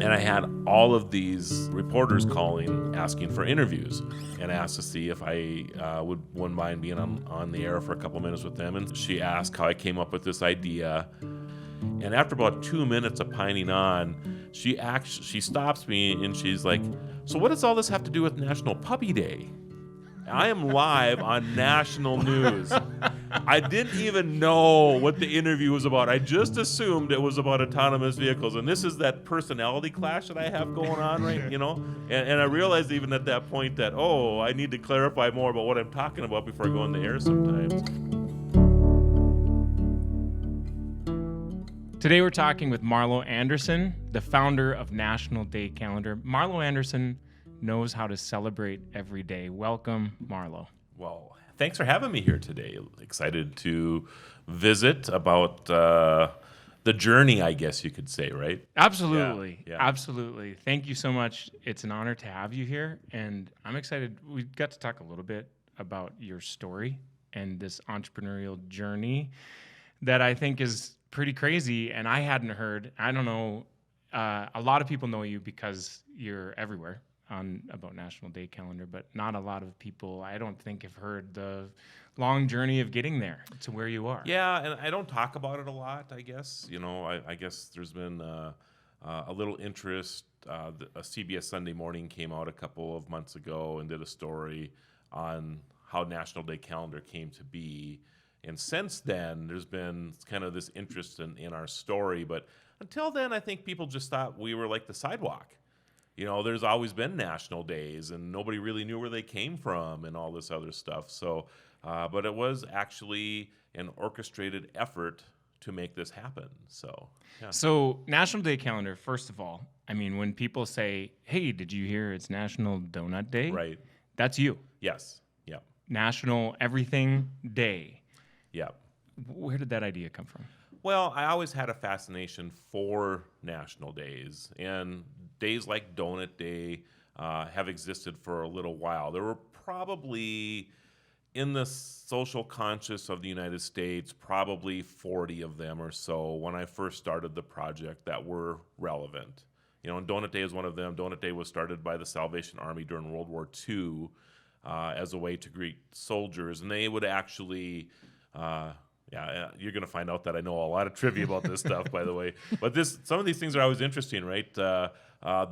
And I had all of these reporters calling, asking for interviews, and asked to see if I wouldn't mind being on the air for a couple minutes with them. And she asked how I came up with this idea. And after about 2 minutes of pining on, she stops me and she's like, "So what does all this have to do with National Puppy Day? I am live on national news." I didn't even know what the interview was about. I just assumed it was about autonomous vehicles. And this is that personality clash that I have going on, right? And I realized even at that point that, I need to clarify more about what I'm talking about before I go on the air sometimes. Today we're talking with Marlo Anderson, the founder of National Day Calendar. Marlo Anderson knows how to celebrate every day. Welcome, Marlo. Well, thanks for having me here today. Excited to visit about the journey, I guess you could say, right? Absolutely. Yeah. Absolutely. Thank you so much. It's an honor to have you here, and I'm excited. We got to talk a little bit about your story and this entrepreneurial journey that I think is pretty crazy, and I hadn't heard. I don't know. A lot of people know you because you're everywhere about National Day Calendar, but not a lot of people, I don't think, have heard the long journey of getting there to where you are. Yeah, and I don't talk about it a lot, I guess. I guess there's been a little interest. A CBS Sunday Morning came out a couple of months ago and did a story on how National Day Calendar came to be. And since then, there's been kind of this interest in our story. But until then, I think people just thought we were like the sidewalk. There's always been national days, and nobody really knew where they came from and all this other stuff. So, but it was actually an orchestrated effort to make this happen. So, yeah. So, National Day Calendar, first of all, I mean, when people say, "Hey, did you hear it's National Donut Day?" Right. That's you. Yes. Yeah. National Everything Day. Yeah. Where did that idea come from? Well, I always had a fascination for national days, and days like Donut Day have existed for a little while. There were probably, in the social conscious of the United States, probably 40 of them or so when I first started the project that were relevant. And Donut Day is one of them. Donut Day was started by the Salvation Army during World War II as a way to greet soldiers, and they would actually... you're going to find out that I know a lot of trivia about this stuff, by the way. But some of these things are always interesting, right? The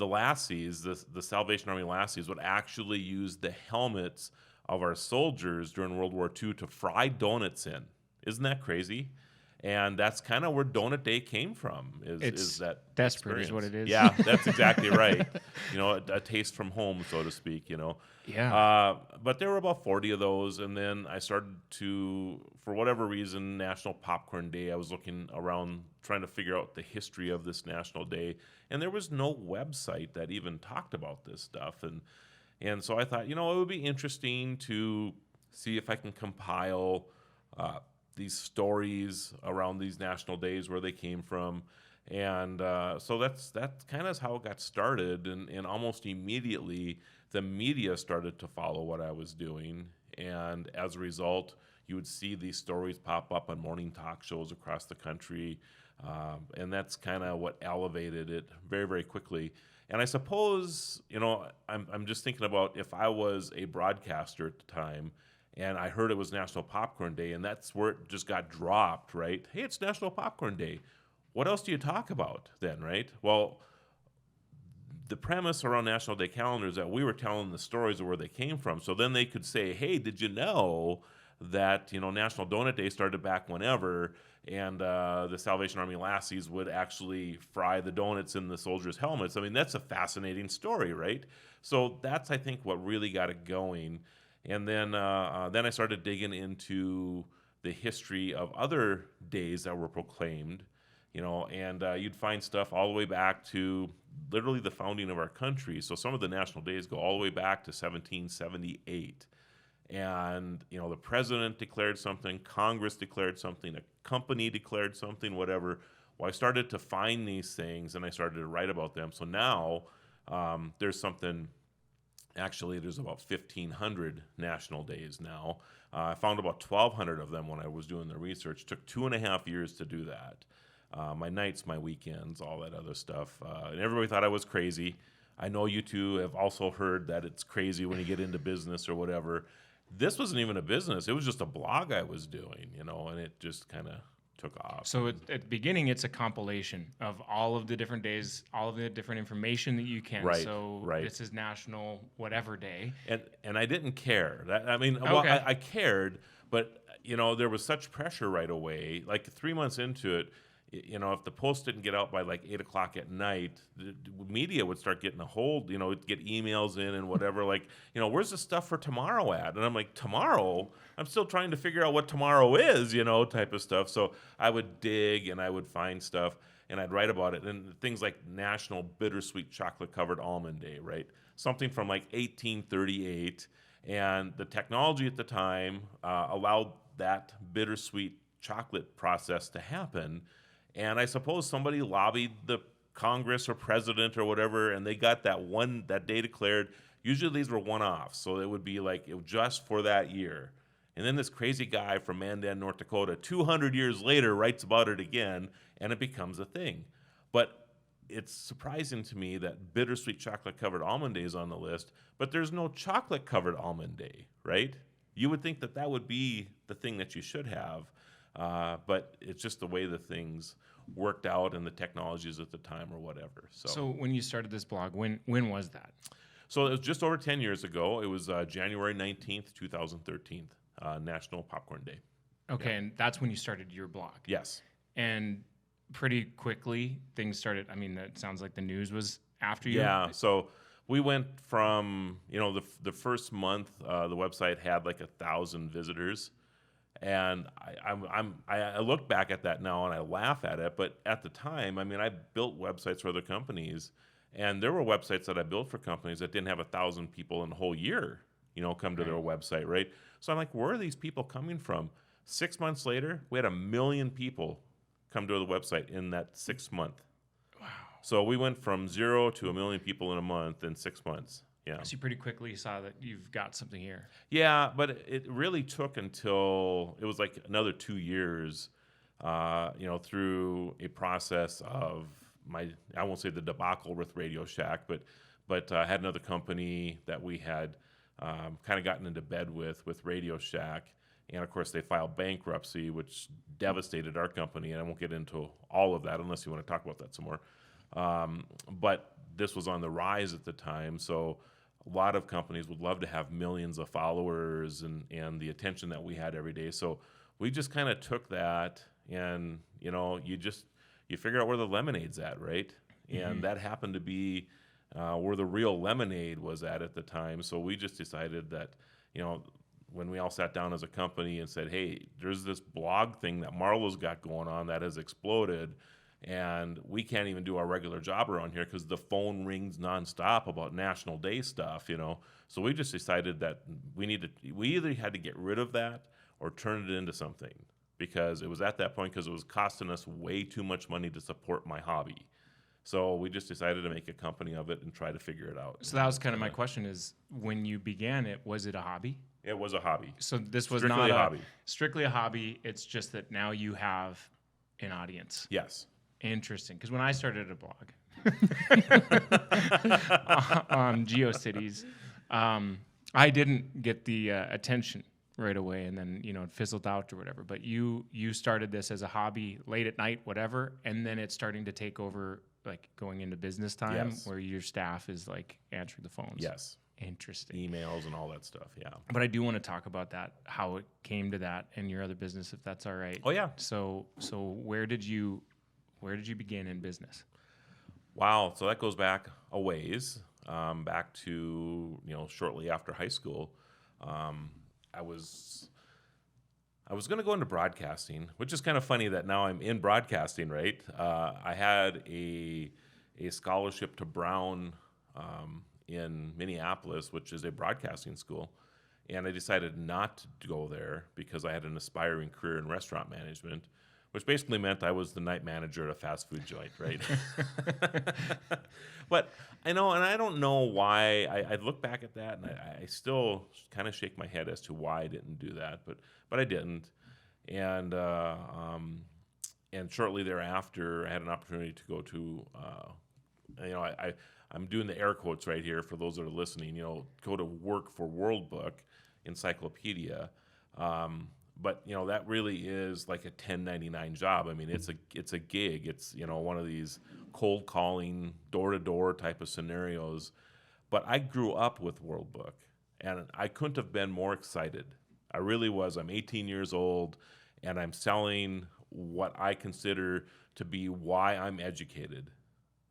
lassies, the Salvation Army lassies, would actually use the helmets of our soldiers during World War II to fry donuts in. Isn't that crazy? And that's kind of where Donut Day came from. Is that desperate experience. Is what it is. Yeah, that's exactly right. A taste from home, so to speak. Yeah. But there were about 40 of those, and then I started to, for whatever reason, National Popcorn Day. I was looking around trying to figure out the history of this national day, and there was no website that even talked about this stuff. And so I thought, it would be interesting to see if I can compile these stories around these national days, where they came from. And so that kind of how it got started. And almost immediately, the media started to follow what I was doing. And as a result, you would see these stories pop up on morning talk shows across the country. And that's kind of what elevated it very, very quickly. And I suppose, I'm just thinking about if I was a broadcaster at the time, and I heard it was National Popcorn Day, and that's where it just got dropped, right? Hey, it's National Popcorn Day. What else do you talk about then, right? Well, the premise around National Day Calendar is that we were telling the stories of where they came from. So then they could say, hey, did you know that, National Donut Day started back whenever, and the Salvation Army lassies would actually fry the donuts in the soldiers' helmets? I mean, that's a fascinating story, right? So that's, I think, what really got it going. And then I started digging into the history of other days that were proclaimed, and you'd find stuff all the way back to literally the founding of our country. So some of the national days go all the way back to 1778. And, the president declared something, Congress declared something, a company declared something, whatever. Well, I started to find these things, and I started to write about them. So now there's something... Actually, there's about 1,500 national days now. I found about 1,200 of them when I was doing the research. Took 2.5 years to do that. my nights, my weekends, all that other stuff. And everybody thought I was crazy. I know you two have also heard that it's crazy when you get into business or whatever. This wasn't even a business. It was just a blog I was doing, and it just kind of took off. So at the beginning, it's a compilation of all of the different days, all of the different information that you can. Right, So right. This is National whatever day. And I didn't care. Well, Okay. I cared, but there was such pressure right away. Like 3 months into it, if the post didn't get out by like 8 o'clock at night, the media would start getting a hold. It'd get emails in and whatever. Like, where's the stuff for tomorrow at? And I'm like, tomorrow? I'm still trying to figure out what tomorrow is, type of stuff. So I would dig and I would find stuff and I'd write about it. And things like National Bittersweet Chocolate Covered Almond Day, right? Something from like 1838. And the technology at the time allowed that bittersweet chocolate process to happen. And I suppose somebody lobbied the Congress or president or whatever, and they got that day declared. Usually these were one-offs, so it would be like it was just for that year. And then this crazy guy from Mandan, North Dakota, 200 years later, writes about it again, and it becomes a thing. But it's surprising to me that bittersweet chocolate-covered almond day is on the list, but there's no chocolate-covered almond day, right? You would think that would be the thing that you should have. But it's just the way the things worked out and the technologies at the time or whatever. So when you started this blog, when was that? So it was just over 10 years ago. It was January 19th, 2013, National Popcorn Day. Okay, Yeah. and that's when you started your blog. Yes. And pretty quickly, things started. I mean, it sounds like the news was after you. Yeah, so we went from, the first month, the website had like 1,000 visitors. And I look back at that now and I laugh at it, but at the time, I built websites for other companies, and there were websites that I built for companies that didn't have 1,000 people in the whole year, come to their website, right? So I'm like, where are these people coming from? 6 months later, we had 1 million people come to the website in that 6 month. Wow. So we went from 0 to 1 million people in a month in 6 months. Yeah. So you pretty quickly saw that you've got something here. Yeah, but it really took until it was like another 2 years, through a process of I won't say the debacle with Radio Shack, but I had another company that we had kind of gotten into bed with Radio Shack. And of course, they filed bankruptcy, which devastated our company. And I won't get into all of that unless you want to talk about that some more. But this was on the rise at the time. So a lot of companies would love to have millions of followers and the attention that we had every day. So we just kind of took that and, you figure out where the lemonade's at, right? Mm-hmm. And that happened to be where the real lemonade was at the time. So we just decided that, when we all sat down as a company and said, hey, there's this blog thing that Marlo's got going on that has exploded, and we can't even do our regular job around here because the phone rings nonstop about National Day stuff, So we just decided that we either had to get rid of that or turn it into something, because it was at that point, because it was costing us way too much money to support my hobby. So we just decided to make a company of it and try to figure it out. So that was kind of my question: is when you began it, was it a hobby? It was a hobby. So this was Strictly not a hobby. Strictly a hobby. It's just that now you have an audience. Yes. Interesting, because when I started a blog on GeoCities, I didn't get the attention right away, and then it fizzled out or whatever. But you started this as a hobby, late at night, whatever, and then it's starting to take over, like going into business time, Yes. where your staff is like answering the phones. Yes. Interesting. Emails and all that stuff. Yeah. But I do want to talk about that, how it came to that, and your other business, if that's all right. Oh yeah. So where did you begin in business? Wow. So that goes back a ways, back to shortly after high school. I was going to go into broadcasting, which is kind of funny that now I'm in broadcasting. Right. I had a scholarship to Brown in Minneapolis, which is a broadcasting school. And I decided not to go there because I had an aspiring career in restaurant management, which basically meant I was the night manager at a fast food joint, right? But and I don't know why. I look back at that and I still kind of shake my head as to why I didn't do that, but I didn't. And and shortly thereafter, I had an opportunity to go to, I'm doing the air quotes right here for those that are listening, go to work for World Book Encyclopedia. But that really is like a 1099 job. I mean, it's a gig. It's one of these cold calling, door to door type of scenarios. But I grew up with World Book, and I couldn't have been more excited. I really was. I'm 18 years old, and I'm selling what I consider to be why I'm educated.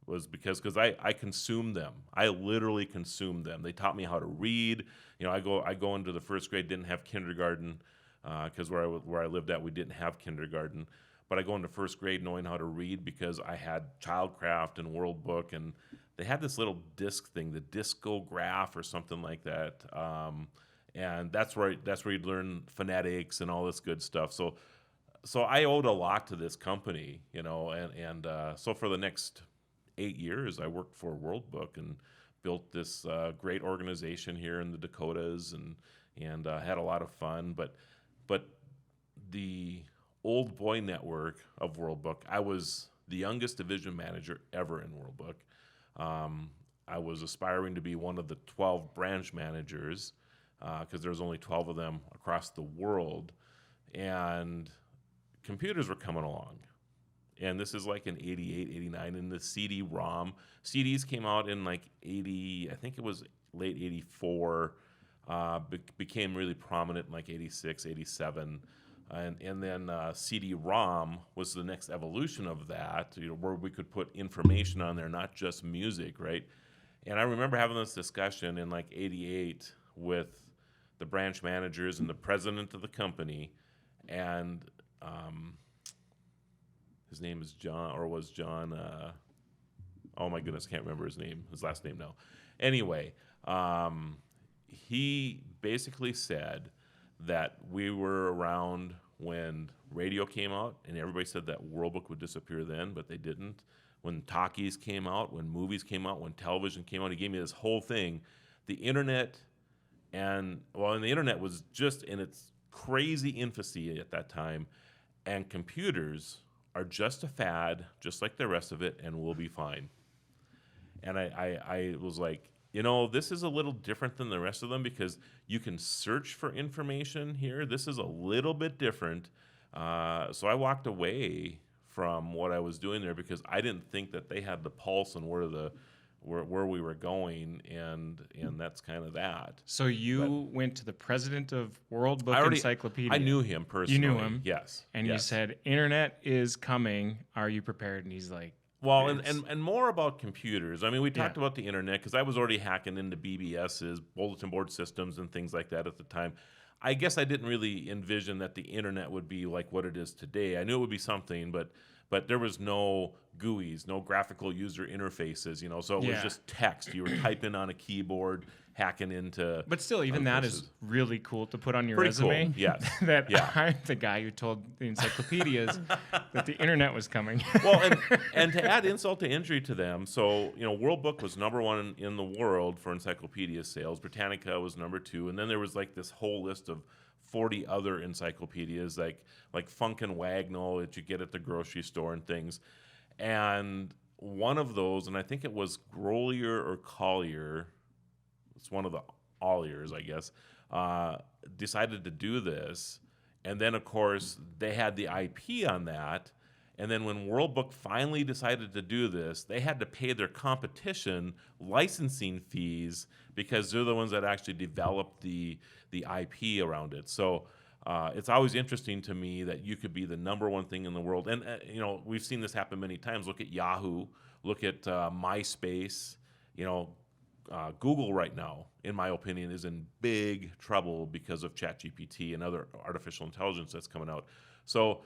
Was because I consumed them. I literally consumed them. They taught me how to read. I go into the first grade. Didn't have kindergarten because where I lived at, we didn't have kindergarten. But I go into first grade knowing how to read because I had Childcraft and World Book, and they had this little disc thing, the discograph or something like that. And that's where you'd learn phonetics and all this good stuff. So I owed a lot to this company, and so for the next 8 years, I worked for World Book and built this great organization here in the Dakotas, and had a lot of fun. But the old boy network of World Book, I was the youngest division manager ever in World Book. I was aspiring to be one of the 12 branch managers because there's only 12 of them across the world, and computers were coming along. And this is like in 88, 89, and the CD-ROM. CDs came out in like 80, I think it was late 84, became really prominent in like 86, 87. And then CD-ROM was the next evolution of that, where we could put information on there, not just music, right? And I remember having this discussion in like 88 with the branch managers and the president of the company, and his name is John, or was John. Oh my goodness, can't remember his last name now. Anyway, he basically said that we were around when radio came out, and everybody said that World Book would disappear then, but they didn't. When talkies came out, when movies came out, when television came out, he gave me this whole thing. The internet, and the internet was just in its crazy infancy at that time, and computers are just a fad, just like the rest of it, and we'll be fine. And I was like, this is a little different than the rest of them because you can search for information here. This is a little bit different. So I walked away from what I was doing there because I didn't think that they had the pulse and where we were going, and that's kind of that. So you went to the president of World Book Encyclopedia. I knew him personally. You knew him? Yes. And yes. you said, internet is coming. Are you prepared? And he's like, well, and more about computers. I mean, we talked about the internet because I was already hacking into BBS's, bulletin board systems, and things like that at the time. I guess I didn't really envision that the internet would be like what it is today. I knew it would be something, but there was no GUIs, no graphical user interfaces, so it was just text. You were typing on a keyboard, hacking into. But still, even that is really cool to put on your Pretty resume. Cool. Yes. I'm the guy who told the encyclopedias that the internet was coming. Well, and to add insult to injury to them, so World Book was number one in the world for encyclopedia sales. Britannica was number two, and then there was like this whole list of 40 other encyclopedias like Funk and Wagnall that you get at the grocery store and things. And one of those, and I think it was Grolier or Collier, it's one of the Olliers, I guess, decided to do this. And then, of course, they had the IP on that. And then when World Book finally decided to do this, they had to pay their competition licensing fees because they're the ones that actually developed the IP around it. So it's always interesting to me that you could be the number one thing in the world. And, we've seen this happen many times. Look at Yahoo. Look at MySpace. Google right now, in my opinion, is in big trouble because of ChatGPT and other artificial intelligence that's coming out. So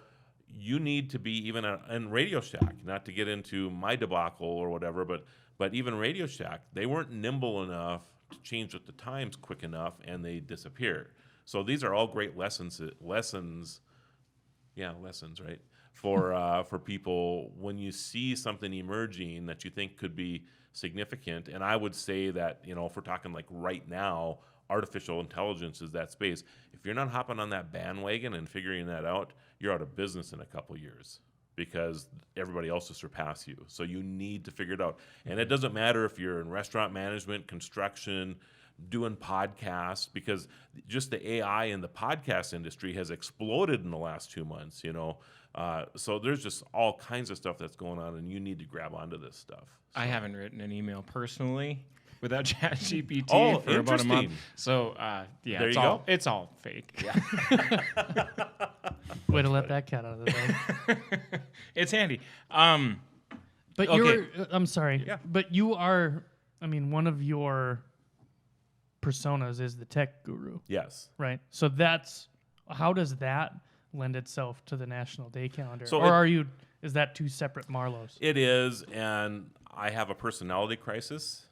you need to be even in Radio Shack, not to get into my debacle or whatever, but even Radio Shack, they weren't nimble enough to change with the times quick enough, and they disappear. So these are all great lessons, right? For people when you see something emerging that you think could be significant. And I would say that, if we're talking like right now, artificial intelligence is that space. If you're not hopping on that bandwagon and figuring that out, you're out of business in a couple years. because everybody else will surpass you. So you need to figure it out. And it doesn't matter if you're in restaurant management, construction, doing podcasts, because just the AI in the podcast industry has exploded in the last 2 months, so there's just all kinds of stuff that's going on, and you need to grab onto this stuff. So. I haven't written an email personally without ChatGPT Oh, for about a month. interesting. So There it's you all go. it's all fake. Way to let that cat out of the bag. It's handy. But Okay. I'm sorry. Yeah. But you are, one of your personas is the tech guru, Yes. right? So how does that lend itself to the National Day calendar? So Or is that two separate Marlos? It is, and I have a personality crisis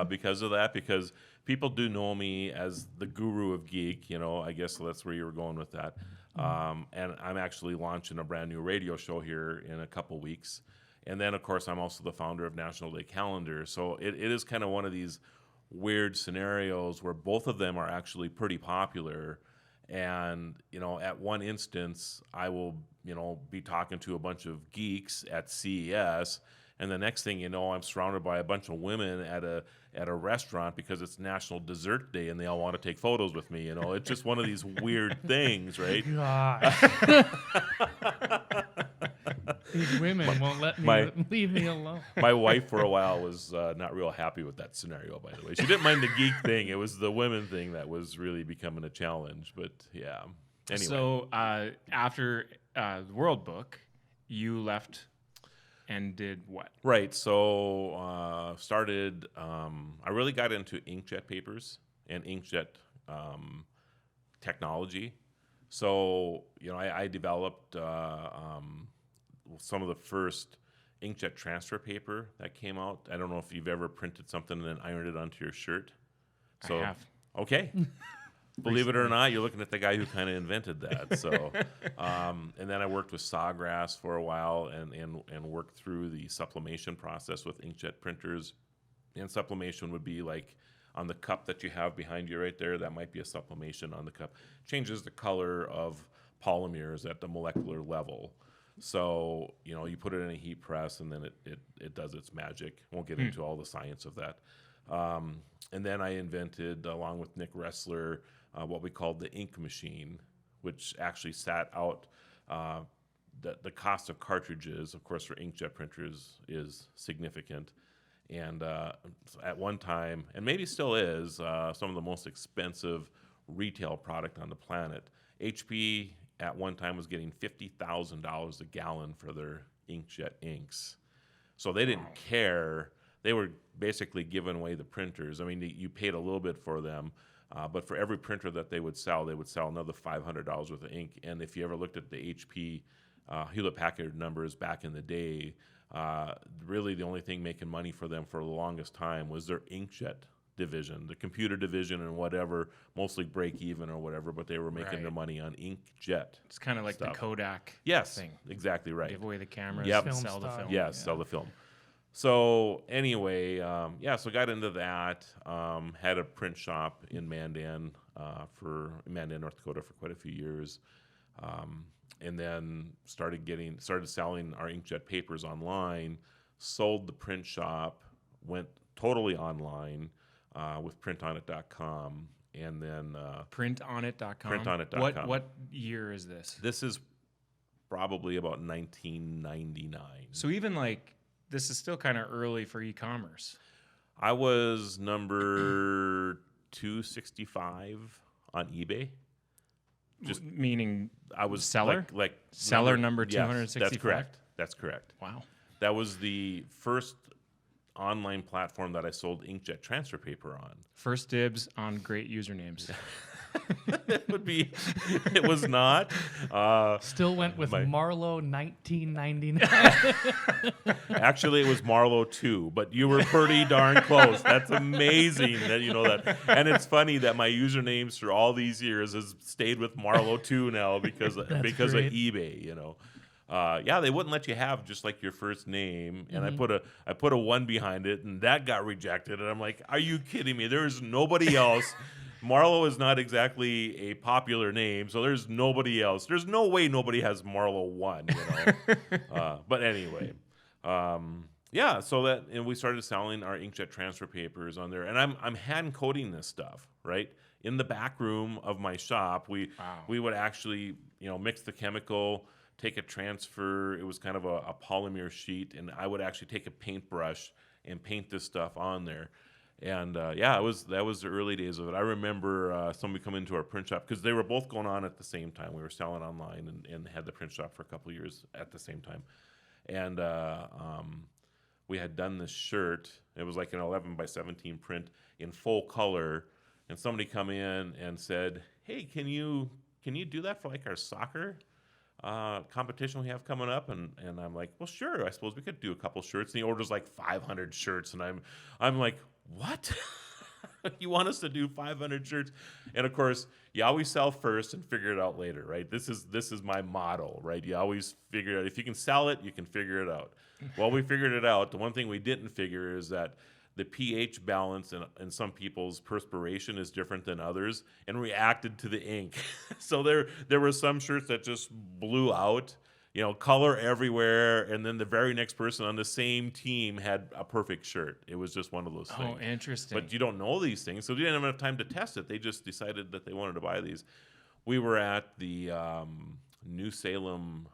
because of that, because people do know me as the guru of geek, I guess that's where you were going with that. And I'm actually launching a brand new radio show here in a couple weeks. And then, of course, I'm also the founder of National Day Calendar. So it is kind of one of these weird scenarios where both of them are actually pretty popular. And, at one instance, I will, be talking to a bunch of geeks at CES. And the next thing you know, I'm surrounded by a bunch of women at a restaurant because it's National Dessert Day and they all want to take photos with me. It's just one of these weird things, right? Gosh. These women won't let me leave me alone. My wife for a while was not real happy with that scenario, by the way. She didn't mind the geek thing. It was the women thing that was really becoming a challenge. But yeah, anyway. So after the World Book, you left and did what? Right. So I really got into inkjet papers and inkjet technology. So, I developed some of the first inkjet transfer paper that came out. I don't know if you've ever printed something and then ironed it onto your shirt. I have. Okay. Believe it or not, you're looking at the guy who kind of invented that. So, and then I worked with Sawgrass for a while and worked through the sublimation process with inkjet printers. And sublimation would be like on the cup that you have behind you right there. That might be a sublimation on the cup. Changes the color of polymers at the molecular level. So, you put it in a heat press and then it does its magic. Won't get into all the science of that. And then I invented, along with Nick Ressler, what we called the ink machine, which actually sat out the cost of cartridges, of course, for inkjet printers is significant. And at one time, and maybe still is, some of the most expensive retail product on the planet. HP at one time was getting $50,000 a gallon for their inkjet inks. So they didn't care. They were basically giving away the printers. I mean, you paid a little bit for them, but for every printer that they would sell another $500 worth of ink. And if you ever looked at the HP Hewlett-Packard numbers back in the day, really the only thing making money for them for the longest time was their inkjet division, the computer division and whatever, mostly break even or whatever, but they were making their money on inkjet. It's kind of like stuff. the Kodak thing. Exactly right. Give away the cameras, Yep. sell the film. Yes, sell the film. So anyway, so got into that. Had a print shop in Mandan, North Dakota for quite a few years. And then started selling our inkjet papers online, sold the print shop, went totally online with printonit.com, and then printonit.com. Printonit.com. What year is this? This is probably about 1999. So even this is still kind of early for e-commerce. I was number 265 on eBay. Just meaning I was seller? like Seller number yes, 265? That's correct. Wow. That was the first online platform that I sold inkjet transfer paper on. First dibs on great usernames. It was not. Still went with Marlo 1999. Actually, it was Marlo 2, but you were pretty darn close. That's amazing that you know that. And it's funny that my usernames for all these years has stayed with Marlo 2 now because of great. eBay, they wouldn't let you have just like your first name, and I put a 1 behind it, and that got rejected. And I'm like, are you kidding me? There's nobody else Marlo is not exactly a popular name, so there's nobody else. There's no way nobody has Marlo 1, But anyway, yeah. So that and we started selling our inkjet transfer papers on there, and I'm hand coding this stuff right in the back room of my shop. We would actually mix the chemical, take a transfer. It was kind of a polymer sheet, and I would actually take a paintbrush and paint this stuff on there. And that was the early days of it. I remember somebody come into our print shop because they were both going on at the same time. We were selling online and had the print shop for a couple of years at the same time. And we had done this shirt. It was like an 11 by 17 print in full color. And somebody come in and said, "Hey, can you do that for like our soccer competition we have coming up?" And I'm like, "Well, sure. I suppose we could do a couple shirts." And he orders like 500 shirts, and I'm like, "What? You want us to do 500 shirts?" And of course, you always sell first and figure it out later, right? This is my motto, right? You always figure it out. If you can sell it, you can figure it out. Well, we figured it out. The one thing we didn't figure is that the pH balance in some people's perspiration is different than others and reacted to the ink. So there were some shirts that just blew out, color everywhere, and then the very next person on the same team had a perfect shirt. It was just one of those things. Oh, interesting. But you don't know these things, so you didn't have enough time to test it. They just decided that they wanted to buy these. We were at the New Salem,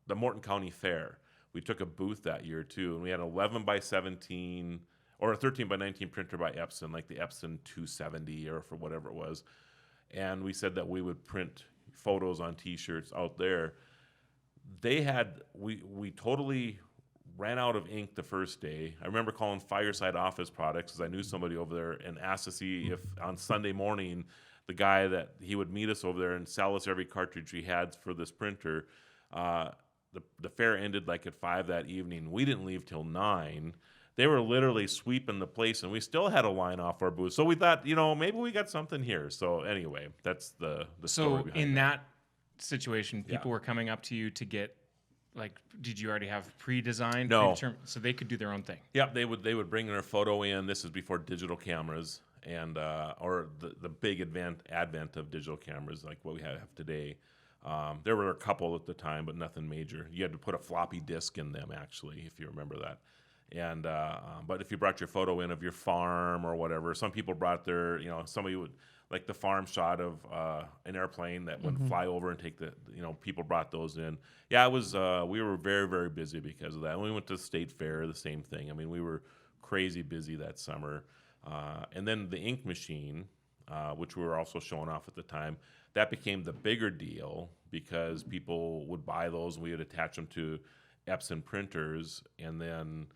the Morton County Fair. We took a booth that year too, and we had an 11 by 17 or a 13 by 19 printer by Epson, like the Epson 270 or for whatever it was. And we said that we would print photos on T-shirts out there. We totally ran out of ink the first day. I remember calling Fireside Office Products because I knew somebody over there and asked to see if on Sunday morning the guy that he would meet us over there and sell us every cartridge he had for this printer. The fair ended like at 5 that evening. We didn't leave till 9. They were literally sweeping the place, and we still had a line off our booth. So we thought, maybe we got something here. So anyway, that's the story behind in that. that situation, people were coming up to you to get, like, did you already have pre-designed? No. So they could do their own thing? Yep, they would bring their photo in. This is before digital cameras and or the big advent of digital cameras like what we have today. There were a couple at the time, but nothing major. You had to put a floppy disk in them, actually, if you remember that. And but if you brought your photo in of your farm or whatever, some people brought their, somebody would, like the farm shot of an airplane that would fly over and take the, people brought those in. Yeah, it was, we were very, very busy because of that. And we went to the state fair, the same thing. I mean, we were crazy busy that summer. And then the ink machine, which we were also showing off at the time, that became the bigger deal because people would buy those and we would attach them to Epson printers, and then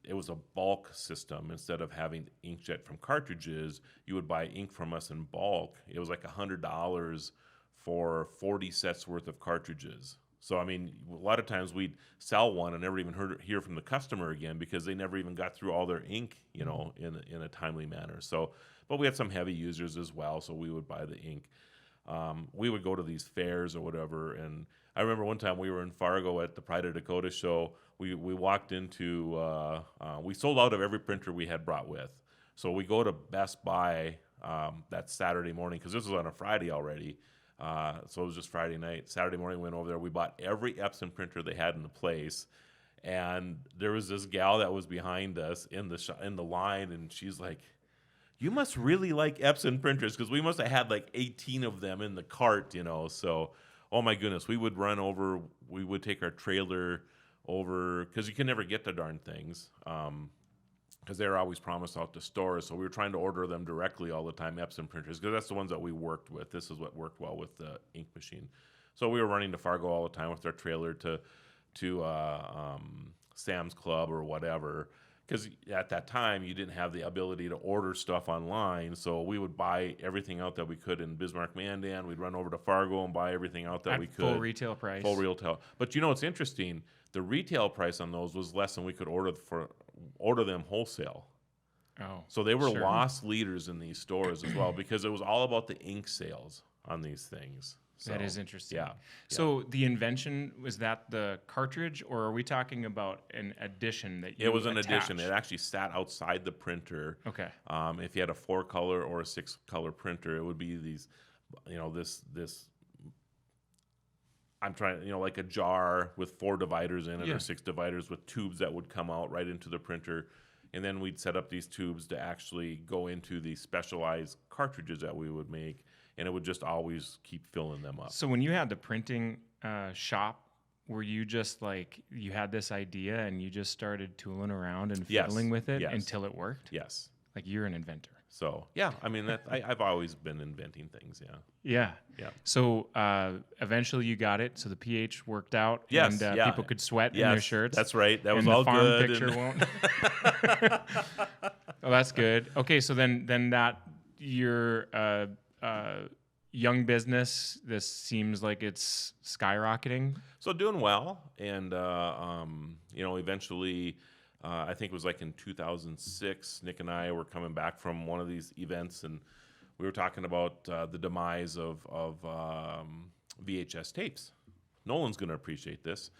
it was a bulk system. Instead of having inkjet from cartridges, you would buy ink from us in bulk. It was like $100 for 40 sets worth of cartridges. So, I mean, a lot of times we'd sell one and never even hear from the customer again because they never even got through all their ink, in a timely manner. So, but we had some heavy users as well, so we would buy the ink. We would go to these fairs or whatever, and I remember one time we were in Fargo at the Pride of Dakota show. We walked into, we sold out of every printer we had brought with. So we go to Best Buy that Saturday morning, because this was on a Friday already. So it was just Friday night. Saturday morning, we went over there. We bought every Epson printer they had in the place. And there was this gal that was behind us in the line, and she's like, "You must really like Epson printers," because we must have had like 18 of them in the cart, So, oh my goodness, we would run over. We would take our trailer over because you can never get the darn things because they were always promised out to stores. So we were trying to order them directly all the time, Epson printers, because that's the ones that we worked with. This is what worked well with the ink machine. So we were running to Fargo all the time with our trailer to Sam's Club or whatever. Because at that time, you didn't have the ability to order stuff online, so we would buy everything out that we could in Bismarck, Mandan. We'd run over to Fargo and buy everything out that we could. Full retail price. Full retail. But it's interesting. The retail price on those was less than we could order them wholesale. Oh, so they were sure. loss leaders in these stores as well because it was all about the ink sales on these things. That is interesting. Yeah. So the invention, was that the cartridge, or are we talking about an addition that you It was an addition. attached? It actually sat outside the printer. Okay. If you had a 4-color or a 6-color printer, it would be these, this. I'm trying, like a jar with 4 dividers in it Yeah. or 6 dividers with tubes that would come out right into the printer. And then we'd set up these tubes to actually go into the specialized cartridges that we would make. And it would just always keep filling them up. So when you had the printing shop, were you just like, you had this idea and you just started tooling around and Yes. fiddling with it Yes. until it worked? Yes. Like you're an inventor. So, yeah, I mean, I've always been inventing things, yeah. Yeah. Yeah. So evenally you got it. So the pH worked out. Yes, And yeah. people could sweat in their shirts. That's right. That was and all the farm good. picture won't. Oh, that's good. Okay, so then that your young business, this seems like it's skyrocketing. So doing well, and eventually, I think it was like in 2006. Nick and I were coming back from one of these events, and we were talking about the demise of VHS tapes. Nolan's going to appreciate this.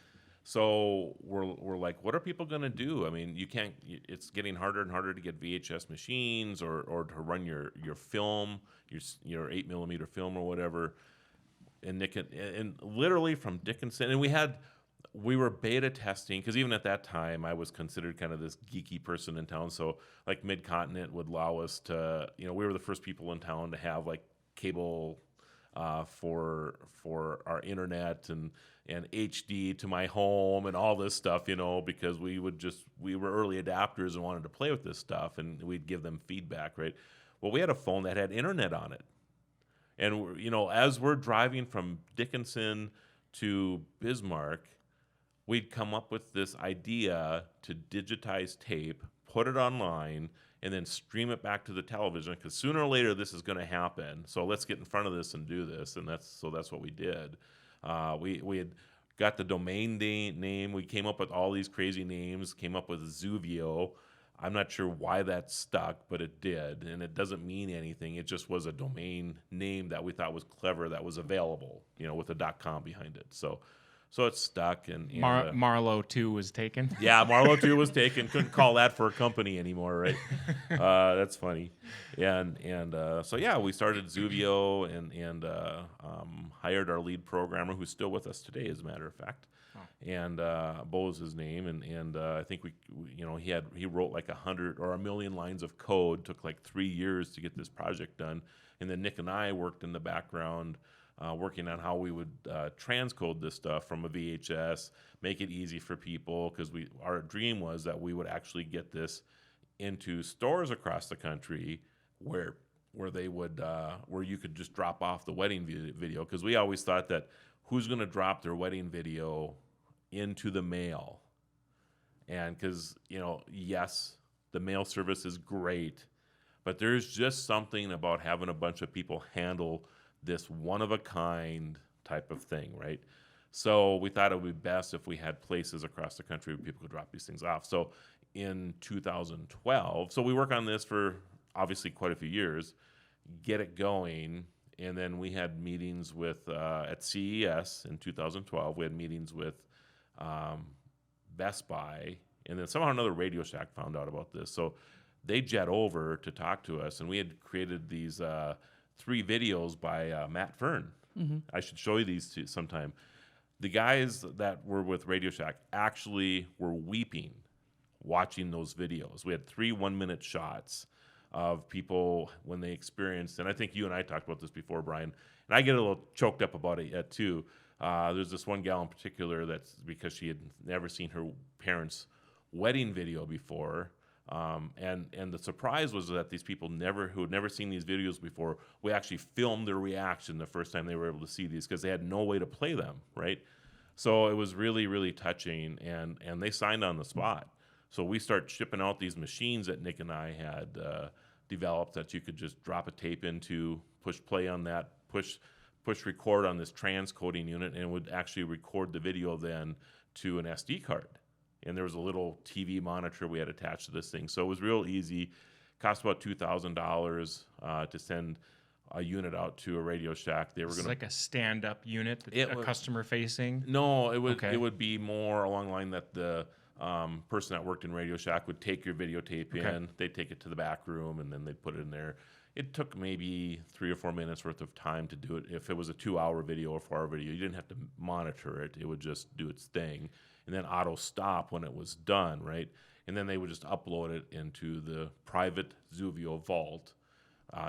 So we're like, what are people going to do? I mean, you can't. It's getting harder and harder to get VHS machines or to run your film, your 8mm film or whatever. And Nick and literally from Dickinson, and we were beta testing, because even at that time I was considered kind of this geeky person in town. So like Mid-Continent would allow us to, we were the first people in town to have like cable for our internet and HD to my home and all this stuff, because we were early adapters and wanted to play with this stuff, and we'd give them feedback, right? Well, we had a phone that had internet on it. And, as we're driving from Dickinson to Bismarck, we'd come up with this idea to digitize tape, put it online, and then stream it back to the television, because sooner or later this is going to happen. So let's get in front of this and do this. And that's what we did. We had got the domain name. We came up with all these crazy names, came up with Zuvio. I'm not sure why that stuck, but it did, and it doesn't mean anything. It just was a domain name that we thought was clever, that was available, with a .com behind it. So it's stuck. And Marlo 2 was taken. Yeah, Marlo 2 was taken. Couldn't call that for a company anymore, right? That's funny. And so yeah, we started Zuvio and hired our lead programmer, who's still with us today, as a matter of fact. And Bo is his name, and I think he wrote like 100 or 1 million lines of code. Took like 3 years to get this project done, and then Nick and I worked in the background, working on how we would transcode this stuff from a VHS, make it easy for people, because our dream was that we would actually get this into stores across the country where they would where you could just drop off the wedding video, because we always thought that who's going to drop their wedding video into the mail? And because, yes, the mail service is great, but there's just something about having a bunch of people handle this one-of-a-kind type of thing, right? So we thought it would be best if we had places across the country where people could drop these things off. So in 2012, so we work on this for obviously quite a few years, get it going. And then we had meetings with, at CES in 2012, we had meetings with Best Buy, and then somehow another Radio Shack found out about this. So they jet over to talk to us, and we had created these 3 videos by Matt Fern. Mm-hmm. I should show you these sometime. The guys that were with Radio Shack actually were weeping watching those videos. We had 3 1-minute shots of people when they experienced, and I think you and I talked about this before, Brian, and I get a little choked up about it yet too. There's this one gal in particular that's because she had never seen her parents' wedding video before, and the surprise was that these people who had never seen these videos before, we actually filmed their reaction the first time they were able to see these, because they had no way to play them, right? So it was really, really touching, and they signed on the spot. So we start shipping out these machines that Nick and I had developed that you could just drop a tape into, push play on that, push record on this transcoding unit, and it would actually record the video then to an SD card. And there was a little TV monitor we had attached to this thing. So it was real easy. Cost about $2,000 to send a unit out to a Radio Shack. They were This going is like a stand-up unit, It a was- customer-facing. No, it would Okay. it would be more along the line that the person that worked in Radio Shack would take your videotape Okay. in, they'd take it to the back room, and then they'd put it in there. It took maybe 3 or 4 minutes worth of time to do it. If it was a 2-hour video or 4-hour video, you didn't have to monitor it. It would just do its thing, and then auto stop when it was done, right? And then they would just upload it into the private Zuvio vault.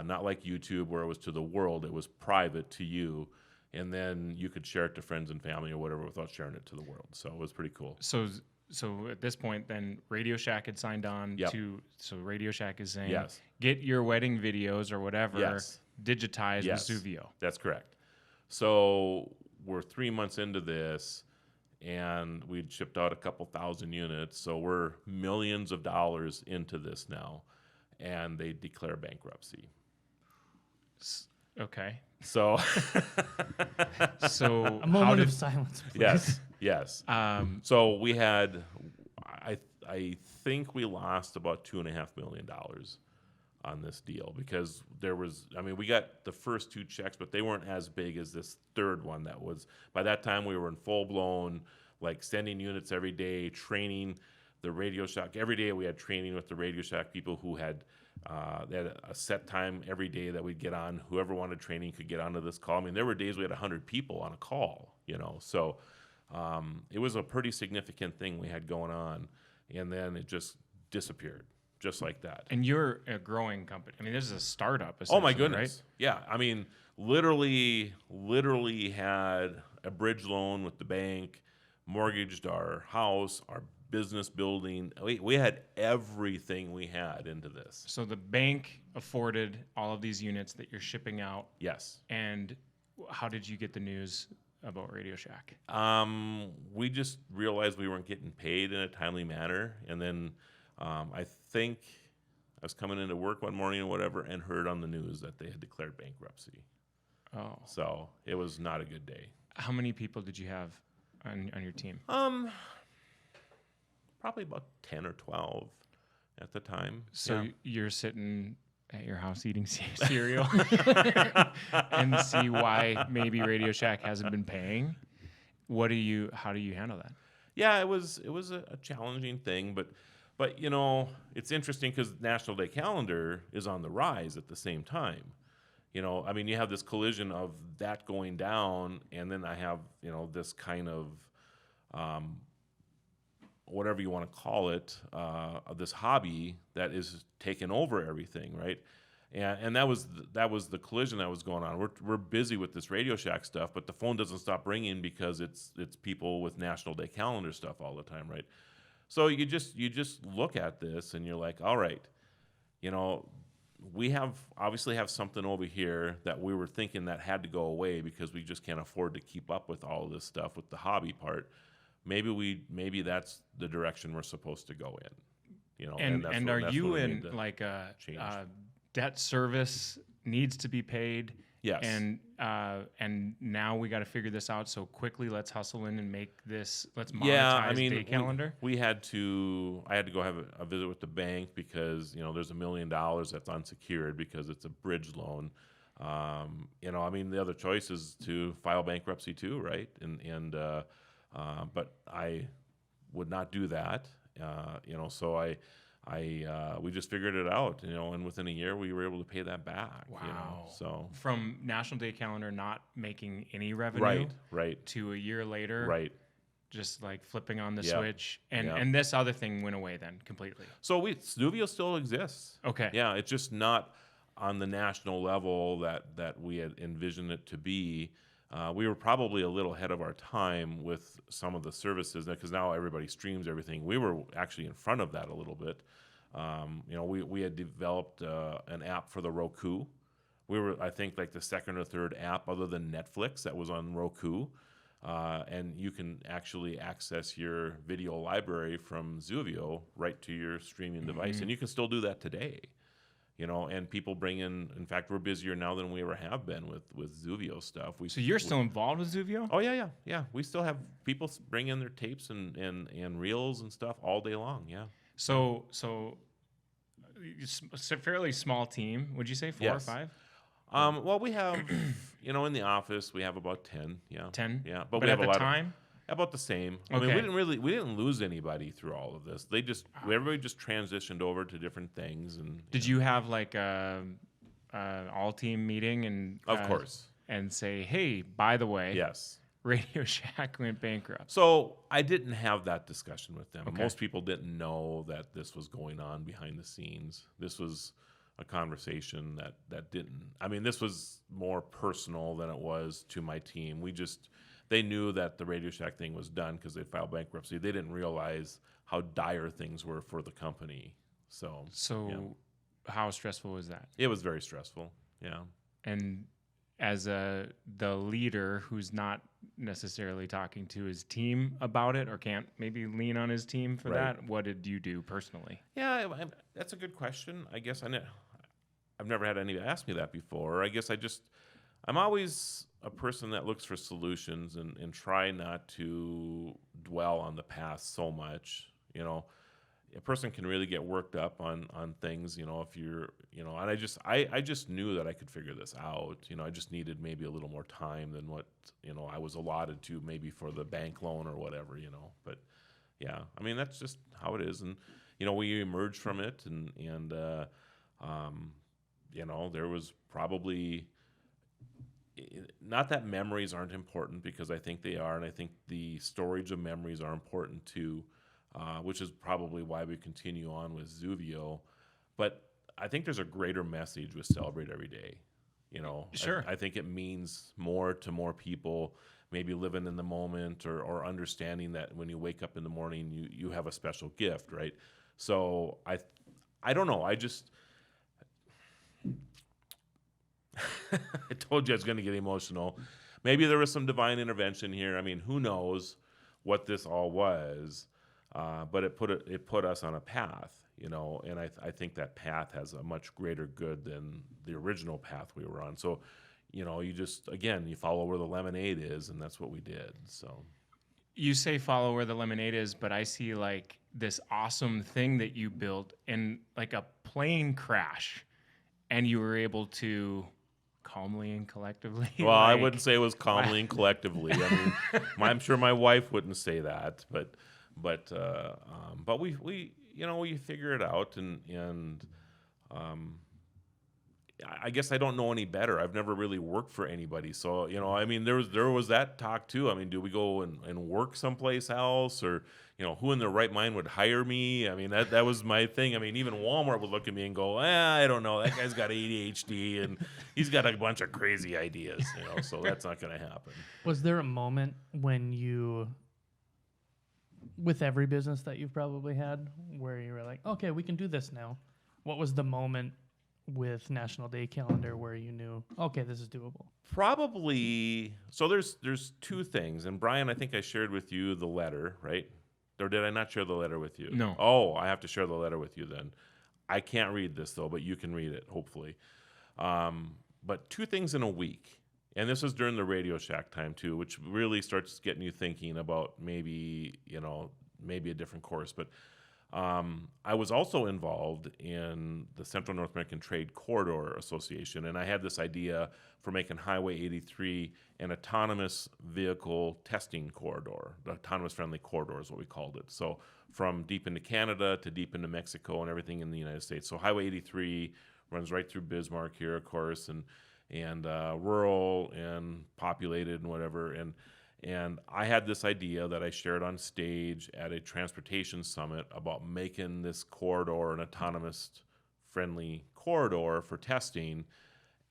Not like YouTube where it was to the world, it was private to you. And then you could share it to friends and family or whatever without sharing it to the world. So it was pretty cool. So at this point, then Radio Shack had signed on Yep. to. So Radio Shack is saying, Yes. get your wedding videos or whatever Yes. digitized Yes. with Zuvio. That's correct. So we're 3 months into this, and we'd shipped out a couple thousand units. So we're millions of dollars into this now, and they declare bankruptcy. Okay. So So A moment of silence, please. yes. So we had, I think we lost about $2.5 million on this deal because there was, I mean, we got the first 2 checks, but they weren't as big as this third one. That was, by that time we were in full blown, like sending units every day, training the Radio Shack. Every day we had training with the Radio Shack people who had, they had a set time every day that we'd get on. Whoever wanted training could get onto this call. I mean, there were days we had 100 people on a call, you know, so it was a pretty significant thing we had going on, and then it just disappeared, just like that. And you're a growing company. I mean, this is a startup. Oh my essentially, goodness! Yeah, I mean, literally had a bridge loan with the bank, mortgaged our house, our business building. We had everything we had into this. So the bank afforded all of these units that you're shipping out. Yes. And how did you get the news about Radio Shack? We just realized we weren't getting paid in a timely manner, and then I think I was coming into work one morning or whatever and heard on the news that they had declared bankruptcy. Oh. So it was not a good day. How many people did you have on your team? Probably about 10 or 12 at the time. So Yeah. you're sitting at your house eating cereal and see why maybe Radio Shack hasn't been paying. How do you handle that? Yeah, it was a challenging thing, but you know, it's interesting because National Day Calendar is on the rise at the same time. You know, I mean, you have this collision of that going down, and then I have, you know, this kind of whatever you want to call it, this hobby that is taking over everything, right? And that was the collision that was going on. We're busy with this Radio Shack stuff, but the phone doesn't stop ringing because it's people with National Day Calendar stuff all the time, right? So you just look at this and you're like, all right, you know, we obviously have something over here that we were thinking that had to go away because we just can't afford to keep up with all of this stuff with the hobby part. Maybe that's the direction we're supposed to go in, you know. And are you we in need to like a change. Debt service needs to be paid? Yes. And now we got to figure this out. So quickly, let's hustle in and make this. Let's monetize Yeah, I mean, Day Calendar. I had to go have a visit with the bank because, you know, there's $1 million that's unsecured because it's a bridge loan. You know, I mean, the other choice is to file bankruptcy too, right? But I would not do that. You know, so we just figured it out, you know, and within a year we were able to pay that back. Wow. You know, so From National Day Calendar not making any revenue right, to a year later, right. just like flipping on the Yep. switch. And Yep. and this other thing went away then completely. So Snuvio still exists. Okay. Yeah, it's just not on the national level that we had envisioned it to be. We were probably a little ahead of our time with some of the services because now everybody streams everything. We were actually in front of that a little bit. You know, we had developed an app for the Roku. We were, I think, like the second or third app other than Netflix that was on Roku. And you can actually access your video library from Zuvio right to your streaming device. And you can still do that today. You know, and people bring in fact, we're busier now than we ever have been with Zuvio stuff. So you're still involved with Zuvio? Oh, yeah. We still have people bring in their tapes and reels and stuff all day long, yeah. So it's a fairly small team. Would you say 4 or Yes. 5? Well, we have, in the office we have about 10. Yeah. 10? Yeah, But we have at a the lot time? about the same. I mean, Okay. we didn't lose anybody through all of this. Everybody just transitioned over to different things, and Did you have like a all team meeting and of course, and say, hey, by the way, yes. Radio Shack went bankrupt? So I didn't have that discussion with them. Okay. Most people didn't know that this was going on behind the scenes. This was a conversation that didn't. I mean, this was more personal than it was to my team. They knew that the Radio Shack thing was done because they filed bankruptcy. They didn't realize how dire things were for the company. So how stressful was that? it was very stressful. Yeah. And as the leader who's not necessarily talking to his team about it or can't maybe lean on his team for Right. that, what did you do personally? Yeah, that's a good question. I guess I've never had anybody ask me that before. I guess I'm always a person that looks for solutions and try not to dwell on the past so much. A person can really get worked up on things, if you're, and I just knew that I could figure this out. I just needed maybe a little more time than what, I was allotted to maybe for the bank loan or whatever, but yeah, I mean, that's just how it is. And, we emerged from it and there was probably, not that memories aren't important, because I think they are. And I think the storage of memories are important too. Which is probably why we continue on with Zuvio. But I think there's a greater message with Celebrate Every Day. Sure. I think it means more to more people, maybe living in the moment or understanding that when you wake up in the morning, you have a special gift, right? So I don't know. I told you I was going to get emotional. Maybe there was some divine intervention here. I mean, who knows what this all was. But it put us on a path, and I think that path has a much greater good than the original path we were on. So, you just, again, you follow where the lemonade is, and that's what we did. So You say follow where the lemonade is, but I see like this awesome thing that you built in like a plane crash, and you were able to calmly and collectively. well, I wouldn't say it was calmly and collectively. I mean, I'm sure my wife wouldn't say that, but we figure it out, and I guess I don't know any better. I've never really worked for anybody, so I mean, there was that talk too. I mean, do we go and work someplace else, or who in their right mind would hire me? I mean, that was my thing. I mean, even Walmart would look at me and go, I don't know, that guy's got ADHD and he's got a bunch of crazy ideas, so that's not going to happen. Was there a moment when you, with every business that you've probably had, where you were like, okay, we can do this now? What was the moment with National Day Calendar where you knew, okay, this is doable? Probably. So there's two things, and Brian, I think I shared with you the letter, right? Or did I not share the letter with you? No. Oh, I have to share the letter with you then. I can't read this though, but you can read it, hopefully. But 2 things in a week. And this was during the Radio Shack time too, which really starts getting you thinking about maybe a different course. But I was also involved in the Central North American Trade Corridor Association, and I had this idea for making Highway 83 an autonomous vehicle testing corridor. The autonomous friendly corridor is what we called it. So from deep into Canada to deep into Mexico and everything in the United States. So Highway 83 runs right through Bismarck here, of course, and rural and populated and whatever. And I had this idea that I shared on stage at a transportation summit about making this corridor an autonomous friendly corridor for testing.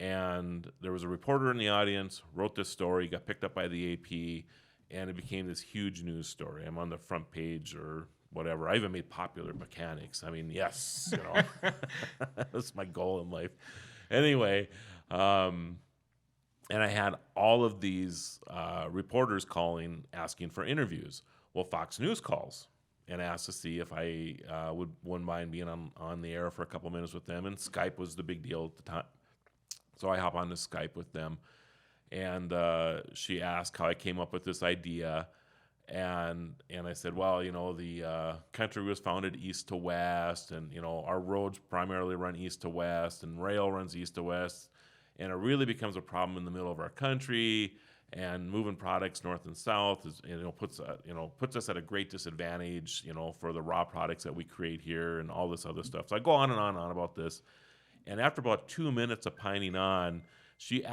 And there was a reporter in the audience, wrote this story, got picked up by the AP, and it became this huge news story. I'm on the front page or whatever. I even made Popular Mechanics. I mean, yes, that's my goal in life. Anyway, and I had all of these reporters calling, asking for interviews. Well, Fox News calls and asked to see if I wouldn't mind being on the air for a couple minutes with them. And Skype was the big deal at the time. So I hop on to Skype with them. And she asked how I came up with this idea. And I said, well, the country was founded east to west. And, our roads primarily run east to west. And rail runs east to west. and it really becomes a problem in the middle of our country. And moving products north and south is, puts us at a great disadvantage, for the raw products that we create here and all this other stuff. So I go on and on about this, and after about 2 minutes of pining on, she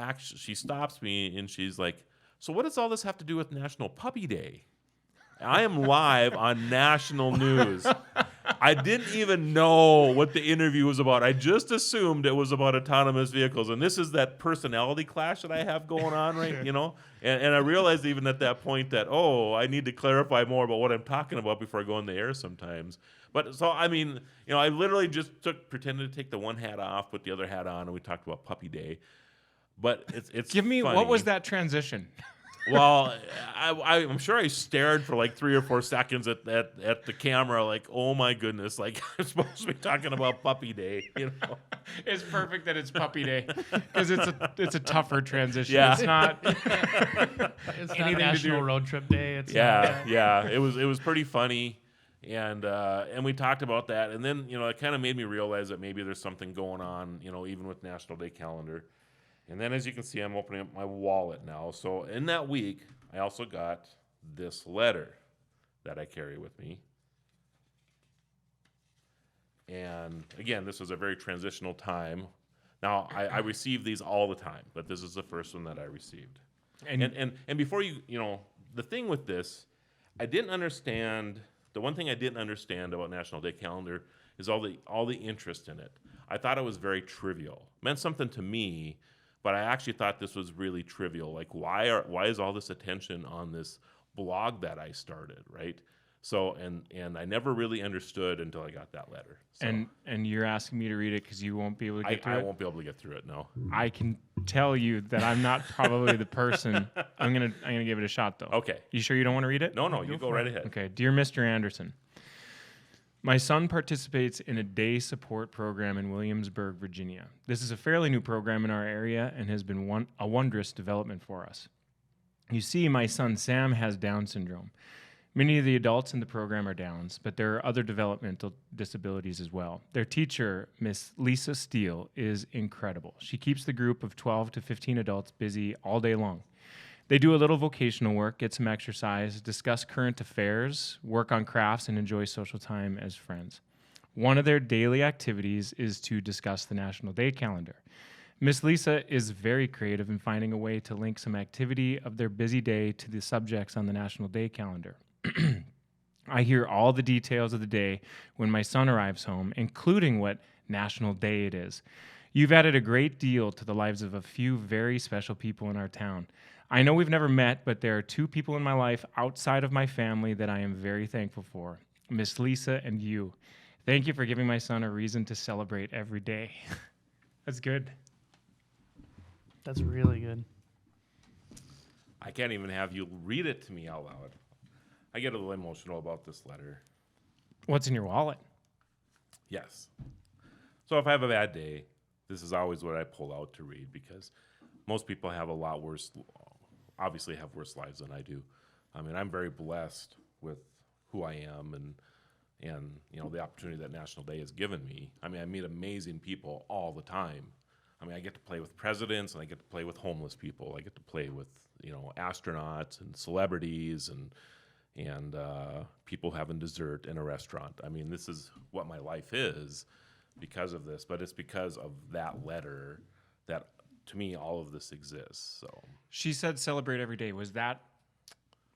stops me and she's like, "So what does all this have to do with National Puppy Day?" I am live on national news. I didn't even know what the interview was about. I just assumed it was about autonomous vehicles. And this is that personality clash that I have going on, right? And I realized even at that point that, I need to clarify more about what I'm talking about before I go on the air sometimes. But so, I literally just pretended to take the one hat off, put the other hat on, and we talked about Puppy Day. But it's Give me, funny. what was that transition? Well, I'm sure I stared for like 3 or 4 seconds at the camera, like, oh my goodness, like I'm supposed to be talking about Puppy Day, It's perfect that it's Puppy Day because it's a tougher transition. Yeah. It's not. It's not Anything to National do- Road Trip Day. It's yeah. It was pretty funny, and we talked about that, and then it kind of made me realize that maybe there's something going on, even with National Day calendar. And then, as you can see, I'm opening up my wallet now. So in that week, I also got this letter that I carry with me. And again, this was a very transitional time. Now, I receive these all the time, but this is the first one that I received. And before the thing with this, I didn't understand. The one thing I didn't understand about National Day calendar is all the interest in it. I thought it was very trivial. It meant something to me. But I actually thought this was really trivial. Like, why is all this attention on this blog that I started, right? So, and I never really understood until I got that letter. So And you're asking me to read it because you won't be able to get through it? I won't be able to get through it, no. I can tell you that I'm not probably the person. I'm gonna give it a shot, though. Okay. You sure you don't want to read it? No, you go right ahead. Okay. Dear Mr. Anderson, my son participates in a day support program in Williamsburg, Virginia. This is a fairly new program in our area and has been a wondrous development for us. You see, my son Sam has Down syndrome. Many of the adults in the program are Downs, but there are other developmental disabilities as well. Their teacher, Miss Lisa Steele, is incredible. She keeps the group of 12 to 15 adults busy all day long. They do a little vocational work, get some exercise, discuss current affairs, work on crafts, and enjoy social time as friends. One of their daily activities is to discuss the National Day calendar. Miss Lisa is very creative in finding a way to link some activity of their busy day to the subjects on the National Day calendar. I hear all the details of the day when my son arrives home, including what National Day it is. You've added a great deal to the lives of a few very special people in our town. I know we've never met, but there are 2 people in my life outside of my family that I am very thankful for, Miss Lisa and you. Thank you for giving my son a reason to celebrate every day. That's good. That's really good. I can't even have you read it to me out loud. I get a little emotional about this letter. What's in your wallet? Yes. So if I have a bad day, this is always what I pull out to read because most people have a lot worse, obviously have worse lives than I do. I mean, I'm very blessed with who I am and the opportunity that National Day has given me. I mean, I meet amazing people all the time. I mean, I get to play with presidents and I get to play with homeless people. I get to play with, astronauts and celebrities and people having dessert in a restaurant. I mean, this is what my life is because of this, but it's because of that letter that, to me, all of this exists. So She said celebrate every day. Was that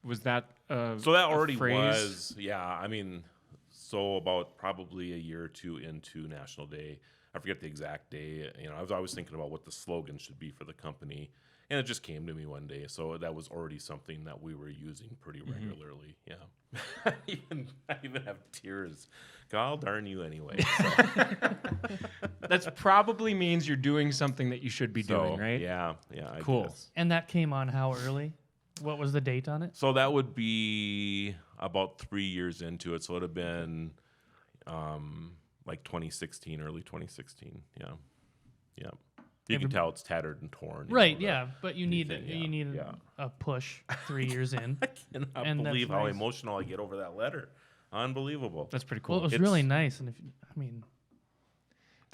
so that already phrase? was, yeah. I mean, so about probably a year or 2 into National Day, I forget the exact day. I was always thinking about what the slogan should be for the company, and it just came to me one day. So that was already something that we were using pretty regularly. Yeah, I even have tears. God darn you anyway. So. That probably means you're doing something that you should be doing, right? Yeah. I Cool. guess. And that came on how early? What was the date on it? So that would be about 3 years into it. So it would have been like 2016, early 2016. Yeah. You can tell it's tattered and torn. Right, yeah. But you need anything, a push 3 years in. I cannot And that's believe how nice. emotional I get over that letter. Unbelievable. That's pretty cool. Well, it was It's- really nice. And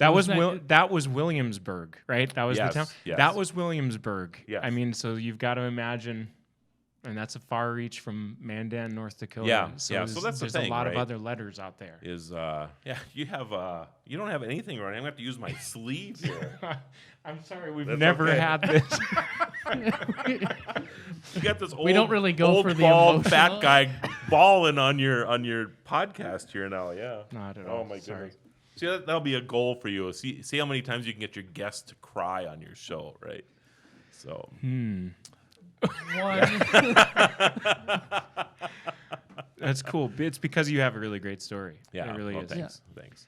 That was Wasn't that- that was Williamsburg, right? That was Yes, the town. yes. That was Williamsburg. Yes. I mean, so you've got to imagine, and that's a far reach from Mandan, North Dakota. Yeah, So yeah, so that's the there's thing, a lot right? of other letters out there. Is you don't have anything right. I'm gonna have to use my sleeve here. I'm sorry, we've That's never okay. had this. You got this old, We don't really go old for the bald fat emotional. guy balling on your podcast here now. Yeah. Not at all. Oh my Sorry. goodness. See, that'll be a goal for you. See how many times you can get your guests to cry on your show, right? So. One. That's cool. It's because you have a really great story. Yeah. It really well, is. Thanks. Thanks.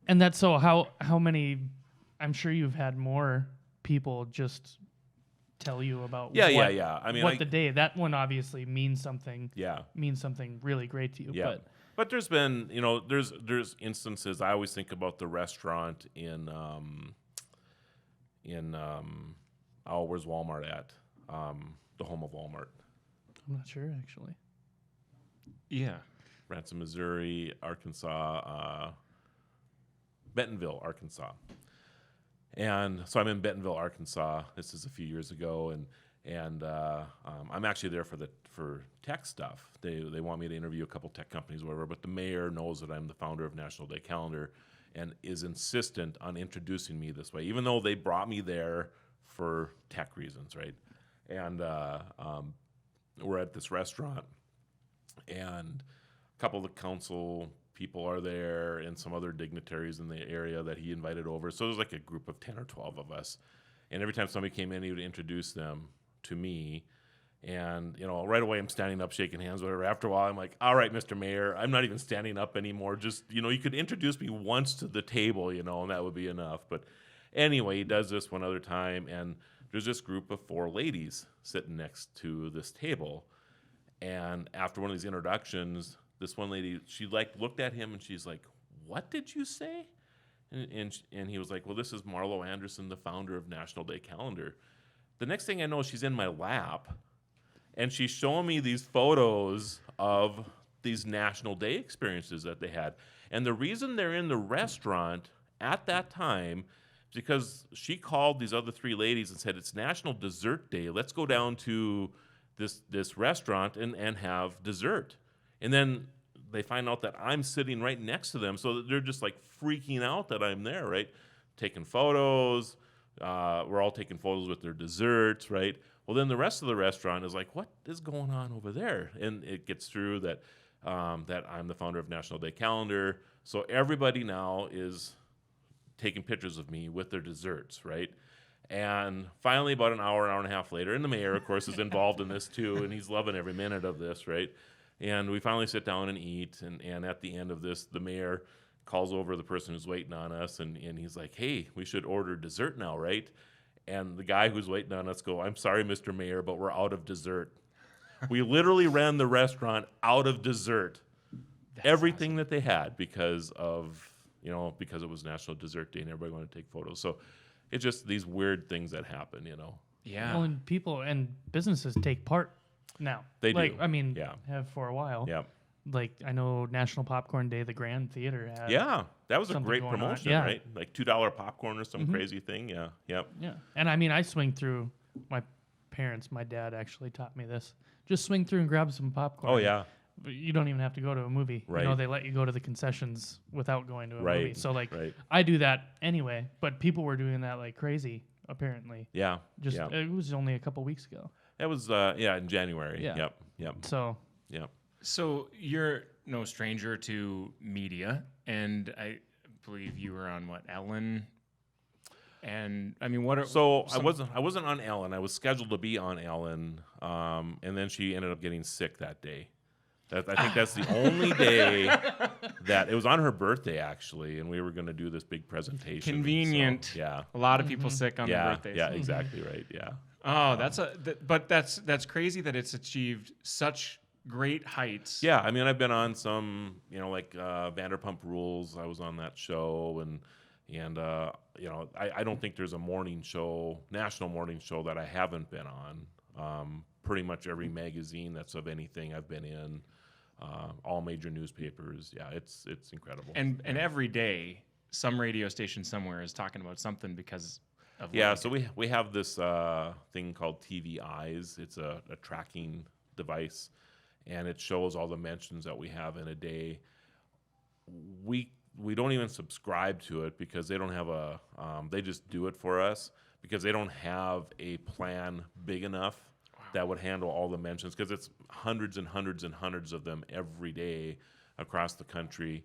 And that's so how many? I'm sure you've had more people just tell you about. Yeah, what, yeah. I mean, what the day that one obviously means something. Yeah. Means something really great to you. Yeah. But there's been, there's instances. I always think about the restaurant in where's Walmart at? The home of Walmart. I'm not sure actually. Yeah. Ransom, Missouri, Arkansas, Bentonville, Arkansas. And so I'm in Bentonville, Arkansas. This is a few years ago, and I'm actually there for tech stuff. They want me to interview a couple tech companies, or whatever. But the mayor knows that I'm the founder of National Day Calendar, and is insistent on introducing me this way, even though they brought me there for tech reasons, right? And we're at this restaurant, and a couple of the council people are there and some other dignitaries in the area that he invited over. So there's like a group of 10 or 12 of us. And every time somebody came in, he would introduce them to me. And, right away I'm standing up, shaking hands, whatever. After a while, I'm like, all right, Mr. Mayor, I'm not even standing up anymore. Just, you could introduce me once to the table, and that would be enough. But anyway, he does this one other time, and there's this group of 4 ladies sitting next to this table. And after one of these introductions, this one lady, she looked at him and she's like, "What did you say?" And he was like, "Well, this is Marlo Anderson, the founder of National Day Calendar." The next thing I know, she's in my lap, and she's showing me these photos of these National Day experiences that they had. And the reason they're in the restaurant at that time is because she called these other 3 ladies and said, "It's National Dessert Day. Let's go down to this restaurant and have dessert." And then they find out that I'm sitting right next to them, so they're just like freaking out that I'm there, right? Taking photos. We're all taking photos with their desserts, right? Well, then the rest of the restaurant is like, "What is going on over there?" And it gets through that I'm the founder of National Day Calendar. So everybody now is taking pictures of me with their desserts, right? And finally, about an hour and a half later, and the mayor, of course, is involved in this too, and he's loving every minute of this, right? And we finally sit down and eat, and at the end of this, the mayor calls over the person who's waiting on us, and he's like, "Hey, we should order dessert now, right?" And the guy who's waiting on us go, "I'm sorry, Mr. Mayor, but we're out of dessert." We literally ran the restaurant out of dessert. Everything that they had because it was National Dessert Day and everybody wanted to take photos. So it's just these weird things that happen, Yeah. Well, and people and businesses take part now. They like, do. I mean, Yeah. have for a while. Yeah. Like I know National Popcorn Day, the Grand Theater had. Yeah, that was a something great going on. promotion, Yeah. right? Like $2 popcorn or some crazy thing. Yeah, yep. Yeah, and I mean, I swing through. My dad actually taught me this. Just swing through and grab some popcorn. Oh yeah, But you don't even have to go to a movie. Right. They let you go to the concessions without going to a Right, movie. So right. I do that anyway. But people were doing that like crazy. Apparently, yeah, just yeah. it was only a couple weeks ago. That was in January. Yeah. Yep. So So you're no stranger to media, and I believe you were on Ellen. And I mean, I wasn't on Ellen. I was scheduled to be on Ellen, and then she ended up getting sick that day. I think that's the only day that it was on her birthday actually, and we were going to do this big presentation. Convenient. So, yeah. A lot of people sick on their Yeah. birthdays. Yeah. Exactly right. Yeah. Oh, but that's crazy that it's achieved such great heights. Yeah, I mean, I've been on some, like Vanderpump Rules. I was on that show, and I don't think there's a national morning show that I haven't been on. Pretty much every magazine that's of anything I've been in, all major newspapers. Yeah, it's incredible. And every day some radio station somewhere is talking about something because of Yeah, like, so we have this thing called TV Eyes. It's a tracking device, and it shows all the mentions that we have in a day. We don't even subscribe to it because they don't have a they just do it for us because they don't have a plan big enough that would handle all the mentions because it's hundreds and hundreds and hundreds of them every day across the country.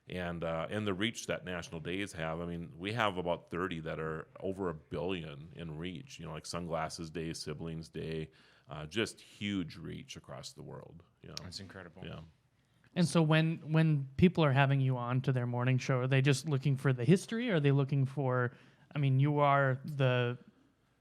And the reach that National Days have, I mean, we have about 30 that are over 1 billion in reach. You know, like Sunglasses Day, Siblings Day, just huge reach across the world. You know, that's incredible. yeah. And so when people are having you on to their morning show, are they just looking for the history? Or are they looking for? I mean, you are the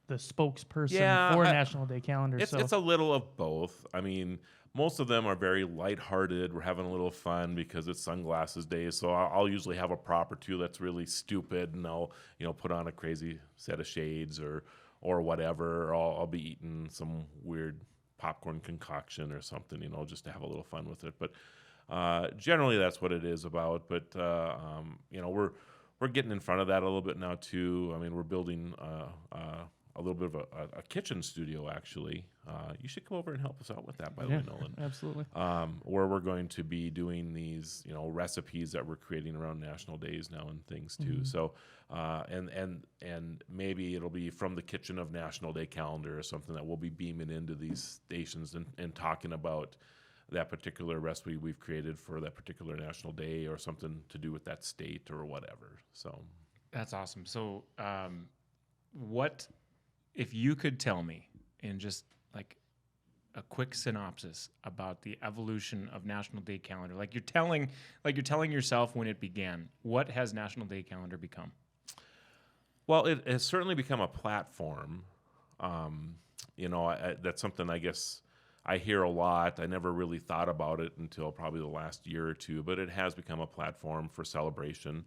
spokesperson for National Day Calendar. It's a little of both. I mean, most of them are very lighthearted. We're having a little fun because it's Sunglasses Day. So I'll usually have a prop or two that's really stupid, and I'll put on a crazy set of shades or whatever. Or I'll be eating some weird popcorn concoction or something, just to have a little fun with it. But generally, that's what it is about. But we're getting in front of that a little bit now too. I mean, we're building a little bit of a kitchen studio, actually. You should come over and help us out with that, by the way, Nolan. Absolutely. Where we're going to be doing these, recipes that we're creating around National Days now and things too. So, and maybe it'll be from the kitchen of National Day Calendar or something that we'll be beaming into these stations and talking about that particular recipe we've created for that particular National Day or something to do with that state or whatever. So That's awesome. So, what if you could tell me in just like a quick synopsis about the evolution of National Day Calendar, like you're telling yourself when it began, what has National Day Calendar become? Well, it has certainly become a platform. That's something I guess I hear a lot. I never really thought about it until probably the last year or two, but it has become a platform for celebration.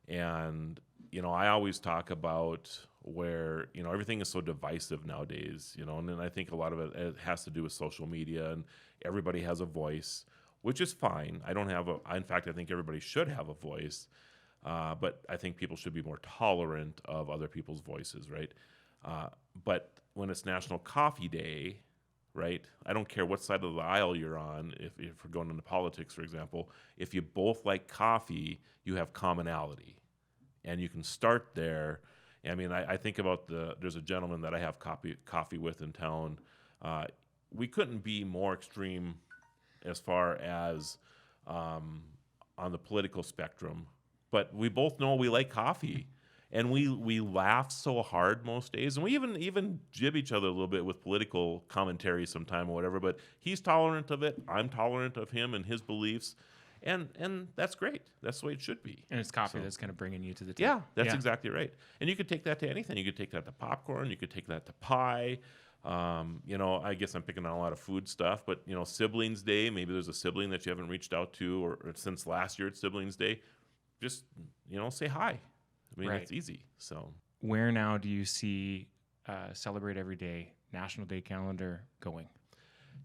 And, I always talk about where, everything is so divisive nowadays, and then I think a lot of it has to do with social media, and everybody has a voice, which is fine. In fact, I think everybody should have a voice, but I think people should be more tolerant of other people's voices, right? But when it's National Coffee Day, right? I don't care what side of the aisle you're on. If we're going into politics, for example, if you both like coffee, you have commonality, and you can start there. I mean, I think about there's a gentleman that I have coffee with in town. We couldn't be more extreme as far as on the political spectrum, but we both know we like coffee. And we laugh so hard most days, and we even jib each other a little bit with political commentary sometime or whatever. But he's tolerant of it. I'm tolerant of him and his beliefs, and that's great. That's the way it should be. And it's coffee that's kind of bringing you to the table. Yeah, that's exactly right. And you could take that to anything. You could take that to popcorn. You could take that to pie. I guess I'm picking on a lot of food stuff, but Siblings Day. Maybe there's a sibling that you haven't reached out to, or since last year it's Siblings Day. Just say hi. I mean, It's easy. So, where now do you see Celebrate Every Day National Day Calendar going?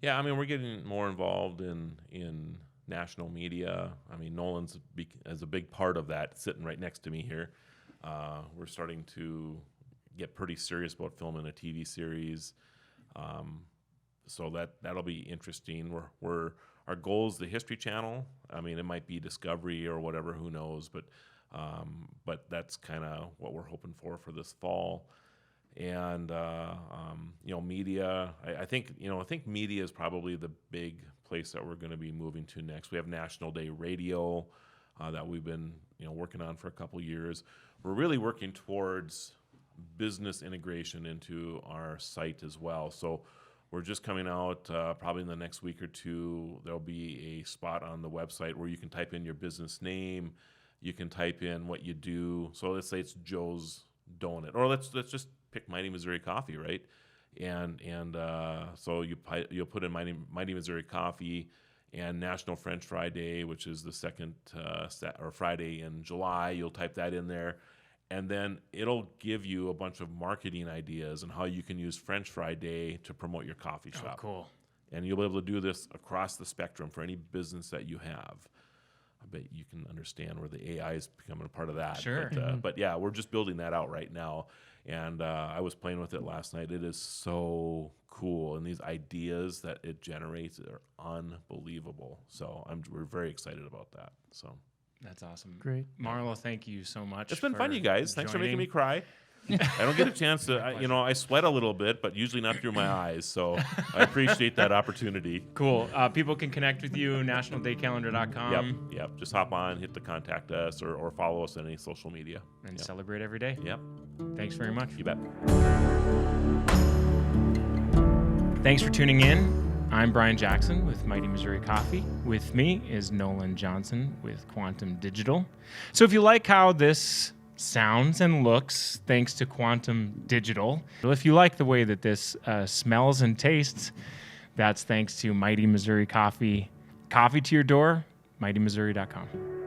Yeah, I mean, we're getting more involved in national media. I mean, Nolan's as a big part of that, sitting right next to me here. We're starting to get pretty serious about filming a TV series, so that'll be interesting. Our goal is the History Channel. I mean, it might be Discovery or whatever, who knows, but that's kind of what we're hoping for this fall. And media. I think media is probably the big place that we're going to be moving to next. We have National Day Radio that we've been working on for a couple years. We're really working towards business integration into our site as well. So we're just coming out probably in the next week or two. There'll be a spot on the website where you can type in your business name. You can type in what you do. So let's say it's Joe's Donut, or let's just pick Mighty Missouri Coffee, right? And so you'll put in Mighty Missouri Coffee and National French Fry Day, which is the second Friday in July. You'll type that in there, and then it'll give you a bunch of marketing ideas on how you can use French Fry Day to promote your coffee shop. Oh, cool. And you'll be able to do this across the spectrum for any business that you have. I bet you can understand where the AI is becoming a part of that. Sure. But yeah, we're just building that out right now. And I was playing with it last night. It is so cool. And these ideas that it generates are unbelievable. So we're very excited about that. So That's awesome. Great. Marlo, thank you so much. it's been for fun, you guys. Thanks for making joining. me cry. I don't get a chance to, I sweat a little bit, but usually not through my eyes. So I appreciate that opportunity. Cool. People can connect with you, nationaldaycalendar.com. Yep. Just hop on, hit the contact us, or follow us on any social media. And celebrate every day. Yep. Thanks very much. You bet. Thanks for tuning in. I'm Brian Jackson with Mighty Missouri Coffee. With me is Nolan Johnson with Quantum Digital. So if you like how this sounds and looks, thanks to Quantum Digital, if you like the way that this smells and tastes, that's thanks to Mighty Missouri Coffee. Coffee to your door, mightymissouri.com.